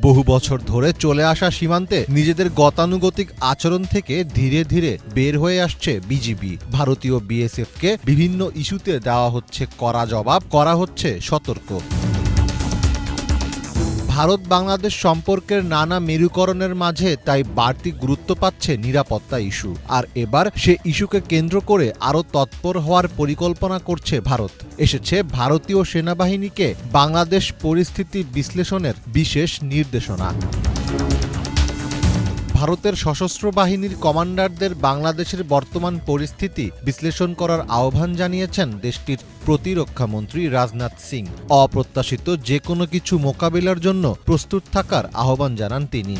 বহু বছর ধরে চলে আসা সীমান্তে নিজেদের গতানুগতিক আচরণ থেকে ধীরে ধীরে বের হয়ে আসছে বিজিবি। ভারতীয় বিএসএফকে বিভিন্ন ইস্যুতে দেওয়া হচ্ছে কড়া জবাব, করা হচ্ছে সতর্ক। ভারত বাংলাদেশ সম্পর্কের নানা মেরুকরণের মাঝে তাই বাড়তি গুরুত্ব পাচ্ছে নিরাপত্তা ইস্যু। আর এবার সে ইস্যুকে কেন্দ্র করে আরও তৎপর হওয়ার পরিকল্পনা করছে ভারত। এসেছে ভারতীয় সেনাবাহিনীকে বাংলাদেশ পরিস্থিতি বিশ্লেষণের বিশেষ নির্দেশনা। ভারতের সশস্ত্র বাহিনীর কমান্ডারদের বাংলাদেশের বর্তমান পরিস্থিতি বিশ্লেষণ করার আহ্বান জানিয়েছেন দেশটির প্রতিরক্ষামন্ত্রী রাজনাথ সিং। অপ্রত্যাশিত যে কোনো কিছু মোকাবিলার জন্য প্রস্তুত থাকার আহ্বান জানান তিনি।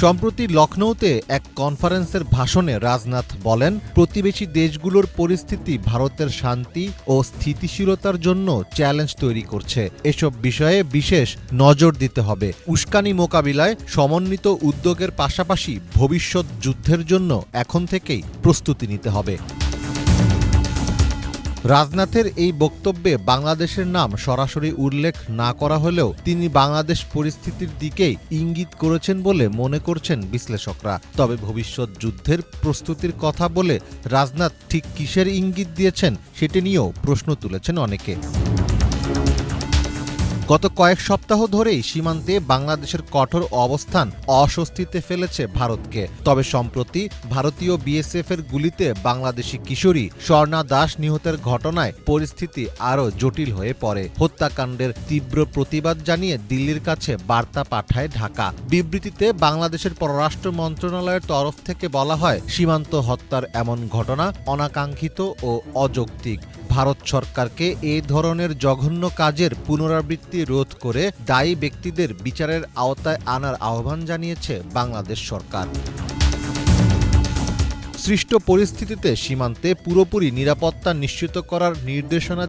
সম্প্রতি লখনৌতে এক কনফারেন্সের ভাষণে রাজনাথ বলেন, প্রতিবেশী দেশগুলোর পরিস্থিতি ভারতের শান্তি ও স্থিতিশীলতার জন্য চ্যালেঞ্জ তৈরি করছে। এসব বিষয়ে বিশেষ নজর দিতে হবে। উস্কানি মোকাবিলায় সমন্বিত উদ্যোগের পাশাপাশি ভবিষ্যৎ যুদ্ধের জন্য এখন থেকেই প্রস্তুতি নিতে হবে। রাজনাথের এই বক্তব্যে বাংলাদেশের নাম সরাসরি উল্লেখ না করা হলেও তিনি বাংলাদেশ পরিস্থিতির দিকেই ইঙ্গিত করেছেন বলে মনে করছেন বিশ্লেষকরা। তবে ভবিষ্যৎ যুদ্ধের প্রস্তুতির কথা বলে রাজনাথ ঠিক কিসের ইঙ্গিত দিয়েছেন সেটি নিয়েও প্রশ্ন তুলেছেন অনেকে। গত কয়েক সপ্তাহ ধরেই সীমান্তে বাংলাদেশের কঠোর অবস্থান অস্বস্তিতে ফেলেছে ভারতকে। তবে সম্প্রতি ভারতীয় বিএসএফের গুলিতে বাংলাদেশি কিশোরী স্বর্ণা দাস নিহতের ঘটনায় পরিস্থিতি আরও জটিল হয়ে পড়ে। হত্যাকাণ্ডের তীব্র প্রতিবাদ জানিয়ে দিল্লির কাছে বার্তা পাঠায় ঢাকা। বিবৃতিতে বাংলাদেশের পররাষ্ট্র মন্ত্রণালয়ের তরফ থেকে বলা হয়, সীমান্ত হত্যার এমন ঘটনা অনাকাঙ্ক্ষিত ও অযৌক্তিক। ভারত সরকারকে এ ধরনের জঘন্য কাজের পুনরাবৃত্তি রোধ করে দায়ী ব্যক্তিদের বিচারের আওতায় আনার আহ্বান জানিয়েছে বাংলাদেশ সরকার। সৃষ্ট পরিস্থিতিতে সীমান্তে পুরোপুরি নিরাপত্তা নিশ্চিত করার নির্দেশনা